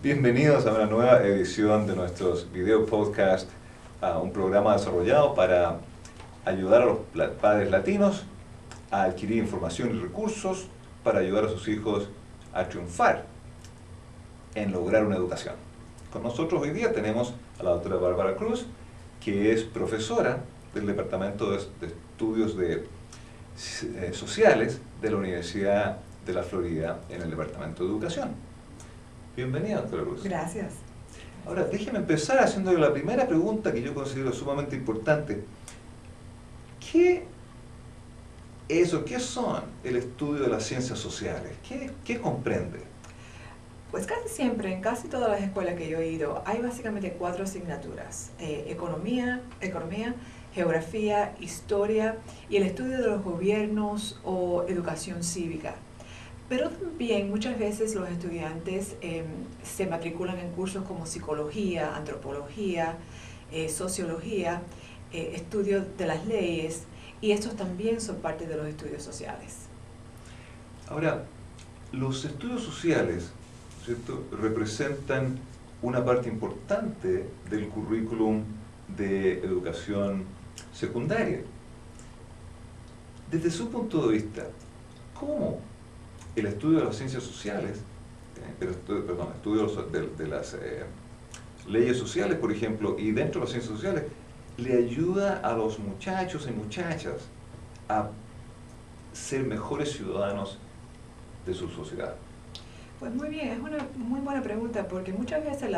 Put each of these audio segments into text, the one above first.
Bienvenidos a una nueva edición de nuestros video podcast, un programa desarrollado para ayudar a los padres latinos a adquirir información y recursos para ayudar a sus hijos a triunfar en lograr una educación. Con nosotros hoy día tenemos a la doctora Bárbara Cruz, que es profesora del Departamento de Estudios Sociales de la Universidad de la Florida en el Departamento de Educación. Bienvenida, doctora Cruz. Gracias. Ahora, déjeme empezar haciéndole la primera pregunta que yo considero sumamente importante. ¿Qué es o qué son el estudio de las ciencias sociales? ¿Qué comprende? Pues casi siempre, en casi todas las escuelas que yo he ido, hay básicamente 4 asignaturas. Economía, geografía, historia y el estudio de los gobiernos o educación cívica. Pero también muchas veces los estudiantes se matriculan en cursos como psicología, antropología, sociología, estudio de las leyes, y estos también son parte de los estudios sociales. Ahora, los estudios sociales, ¿cierto?, representan una parte importante del currículum de educación secundaria. Desde su punto de vista, ¿cómo el estudio de las ciencias sociales, el estudio de las leyes sociales, por ejemplo, y dentro de las ciencias sociales, le ayuda a los muchachos y muchachas a ser mejores ciudadanos de su sociedad? Pues muy bien, es una muy buena pregunta, porque muchas veces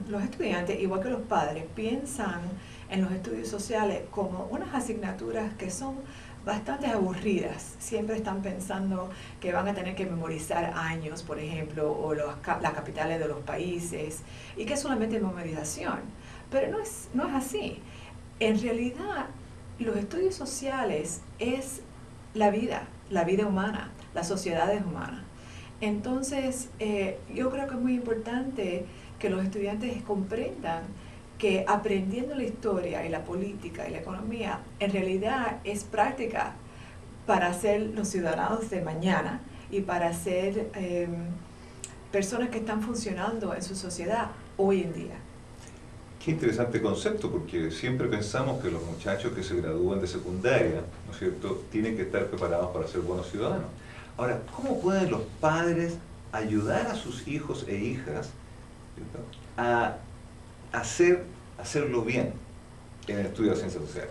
los estudiantes, igual que los padres, piensan en los estudios sociales como unas asignaturas que son bastante aburridas. Siempre están pensando que van a tener que memorizar años, por ejemplo, o las capitales de los países, y que es solamente memorización. Pero no es así. En realidad, los estudios sociales es la vida humana, las sociedades humanas. Entonces, yo creo que es muy importante que los estudiantes comprendan que aprendiendo la historia y la política y la economía, en realidad es práctica para ser los ciudadanos de mañana y para ser personas que están funcionando en su sociedad hoy en día. Qué interesante concepto, porque siempre pensamos que los muchachos que se gradúan de secundaria, ¿no es cierto?, tienen que estar preparados para ser buenos ciudadanos. Ahora, ¿cómo pueden los padres ayudar a sus hijos e hijas, ¿cierto?, a hacerlo bien en el estudio de ciencias sociales?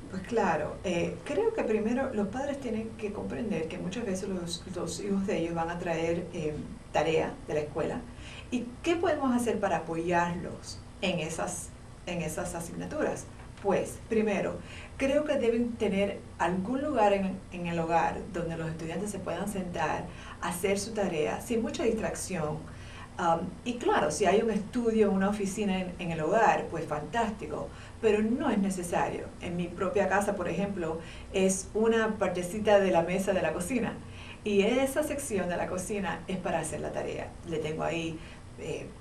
Pues claro, creo que primero los padres tienen que comprender que muchas veces los hijos de ellos van a traer tarea de la escuela, y qué podemos hacer para apoyarlos en esas asignaturas. Pues primero, creo que deben tener algún lugar en el hogar donde los estudiantes se puedan sentar a hacer su tarea sin mucha distracción. Y claro, si hay un estudio, una oficina en el hogar, pues fantástico, pero no es necesario. En mi propia casa, por ejemplo, es una partecita de la mesa de la cocina, y esa sección de la cocina es para hacer la tarea. Le tengo ahí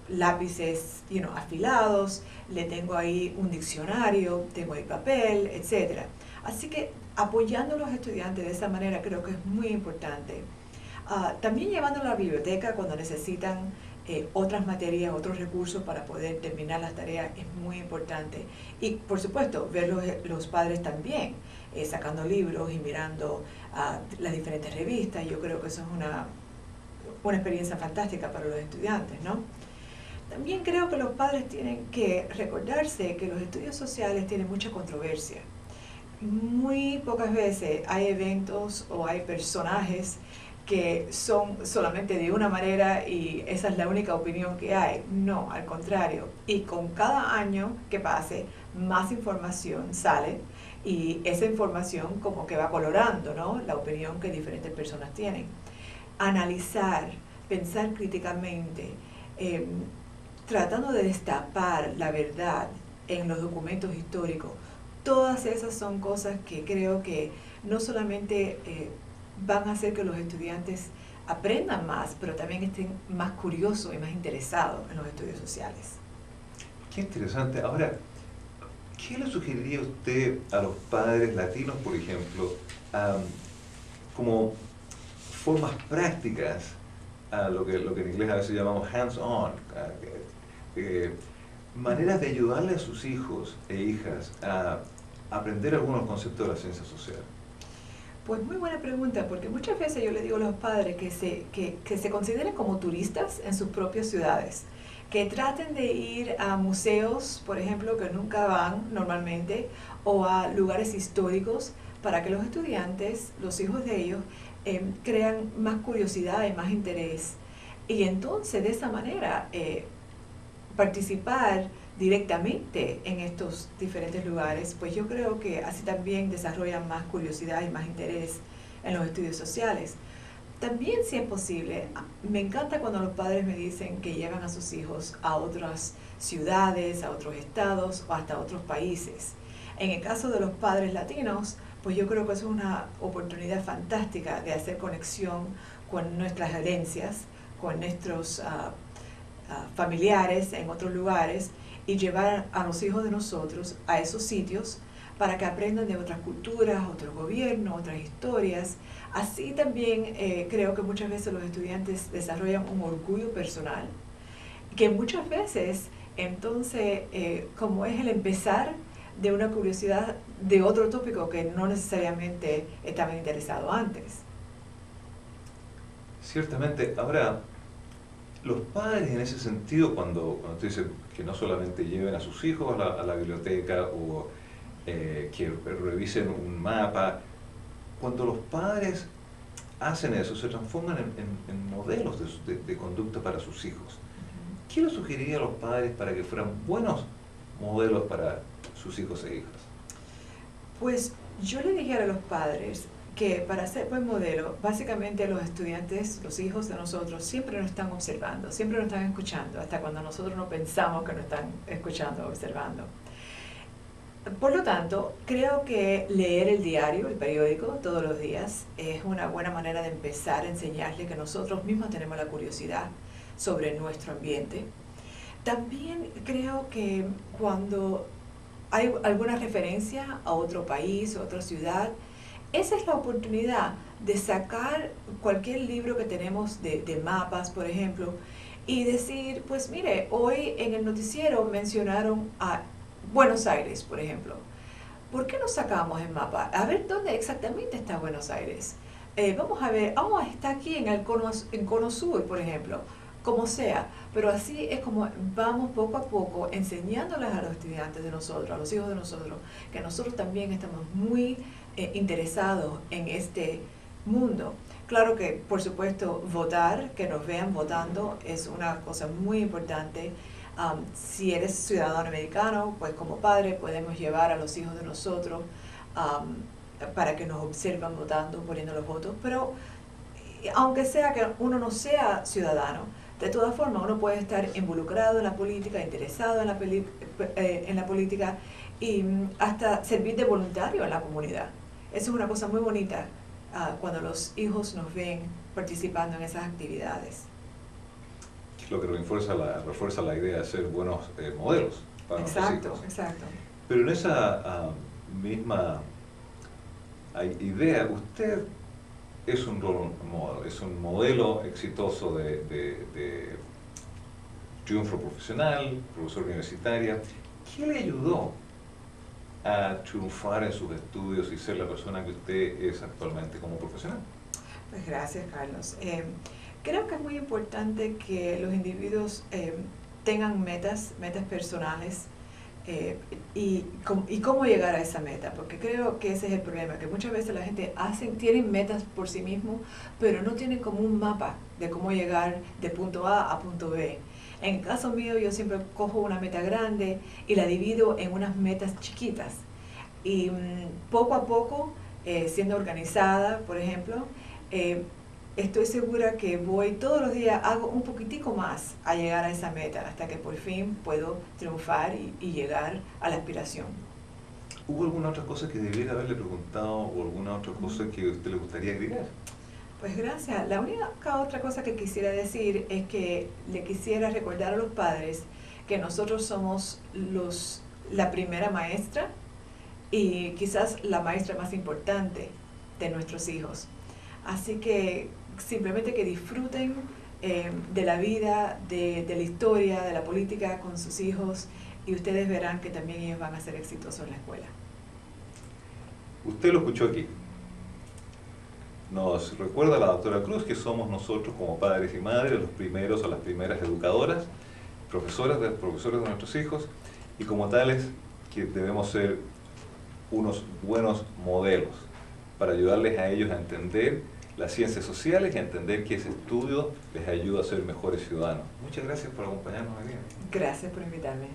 lápices afilados, le tengo ahí un diccionario, tengo ahí papel, etc. Así que apoyando a los estudiantes de esa manera creo que es muy importante. También llevando a la biblioteca cuando necesitan otras materias, otros recursos para poder terminar las tareas es muy importante. Y por supuesto, ver los padres también sacando libros y mirando las diferentes revistas. Yo creo que eso es una experiencia fantástica para los estudiantes, ¿no? También creo que los padres tienen que recordarse que los estudios sociales tienen mucha controversia. Muy pocas veces hay eventos o hay personajes que son solamente de una manera y esa es la única opinión que hay. No, al contrario. Y con cada año que pase, más información sale, y esa información como que va colorando, ¿no?, la opinión que diferentes personas tienen. Analizar, pensar críticamente, tratando de destapar la verdad en los documentos históricos. Todas esas son cosas que creo que no solamente van a hacer que los estudiantes aprendan más, pero también estén más curiosos y más interesados en los estudios sociales. Qué interesante. Ahora, ¿qué le sugeriría usted a los padres latinos, por ejemplo, como formas prácticas lo que en inglés a veces llamamos hands-on, maneras de ayudarle a sus hijos e hijas a aprender algunos conceptos de la ciencia social. Pues muy buena pregunta, porque muchas veces yo le digo a los padres que se consideren como turistas en sus propias ciudades, que traten de ir a museos, por ejemplo, que nunca van normalmente, o a lugares históricos, para que los estudiantes, los hijos de ellos, crean más curiosidad y más interés. Y entonces, de esa manera, participar directamente en estos diferentes lugares, pues yo creo que así también desarrollan más curiosidad y más interés en los estudios sociales. También, si es posible, me encanta cuando los padres me dicen que llevan a sus hijos a otras ciudades, a otros estados o hasta a otros países. En el caso de los padres latinos, pues yo creo que es una oportunidad fantástica de hacer conexión con nuestras herencias, con nuestros familiares en otros lugares, y llevar a los hijos de nosotros a esos sitios para que aprendan de otras culturas, otros gobiernos, otras historias. Así también creo que muchas veces los estudiantes desarrollan un orgullo personal, que muchas veces entonces como es el empezar de una curiosidad de otro tópico que no necesariamente estaban interesados antes. Ciertamente. Ahora, los padres en ese sentido, cuando usted dice que no solamente lleven a sus hijos a la biblioteca o que revisen un mapa, cuando los padres hacen eso, se transforman en modelos de conducta para sus hijos. ¿Qué le sugeriría a los padres para que fueran buenos modelos para sus hijos e hijas? Pues yo le dijera a los padres que para ser buen modelo, básicamente los estudiantes, los hijos de nosotros, siempre nos están observando, siempre nos están escuchando, hasta cuando nosotros no pensamos que nos están escuchando o observando. Por lo tanto, creo que leer el diario, el periódico, todos los días, es una buena manera de empezar a enseñarle que nosotros mismos tenemos la curiosidad sobre nuestro ambiente. También creo que cuando hay alguna referencia a otro país, a otra ciudad, esa es la oportunidad de sacar cualquier libro que tenemos de mapas, por ejemplo, y decir, pues mire, hoy en el noticiero mencionaron a Buenos Aires, por ejemplo. ¿Por qué no sacamos el mapa? A ver dónde exactamente está Buenos Aires. Vamos a ver, está aquí en Cono Sur, por ejemplo, como sea. Pero así es como vamos poco a poco enseñándoles a los estudiantes de nosotros, a los hijos de nosotros, que nosotros también estamos muy interesados en este mundo. Claro que, por supuesto, votar, que nos vean votando, es una cosa muy importante. Si eres ciudadano americano, pues como padre podemos llevar a los hijos de nosotros para que nos observen votando, poniendo los votos. Pero aunque sea que uno no sea ciudadano, de todas formas uno puede estar involucrado en la política, interesado en la política y hasta servir de voluntario en la comunidad. Eso es una cosa muy bonita cuando los hijos nos ven participando en esas actividades. Lo que refuerza la idea de ser buenos modelos para nuestros hijos. Exacto. Pero en esa misma idea, usted es un role model, es un modelo exitoso de triunfo profesional, profesor universitaria. ¿Qué le ayudó a triunfar en sus estudios y ser la persona que usted es actualmente como profesional? Pues gracias, Carlos. Creo que es muy importante que los individuos tengan metas personales y cómo llegar a esa meta, porque creo que ese es el problema, que muchas veces la gente tienen metas por sí mismo, pero no tienen como un mapa de cómo llegar de punto A a punto B. En el caso mío, yo siempre cojo una meta grande y la divido en unas metas chiquitas. Y poco a poco, siendo organizada, por ejemplo, estoy segura que voy todos los días, hago un poquitico más a llegar a esa meta, hasta que por fin puedo triunfar y llegar a la aspiración. ¿Hubo alguna otra cosa que debiera haberle preguntado o alguna otra cosa que a usted le gustaría agregar? Pues gracias. La única otra cosa que quisiera decir es que le quisiera recordar a los padres que nosotros somos la primera maestra y quizás la maestra más importante de nuestros hijos. Así que simplemente que disfruten de la vida, de la historia, de la política con sus hijos, y ustedes verán que también ellos van a ser exitosos en la escuela. Usted lo escuchó aquí. Nos recuerda la doctora Cruz que somos nosotros como padres y madres los primeros o las primeras educadoras, profesores de nuestros hijos, y como tales que debemos ser unos buenos modelos para ayudarles a ellos a entender las ciencias sociales y a entender que ese estudio les ayuda a ser mejores ciudadanos. Muchas gracias por acompañarnos hoy día. Gracias por invitarme.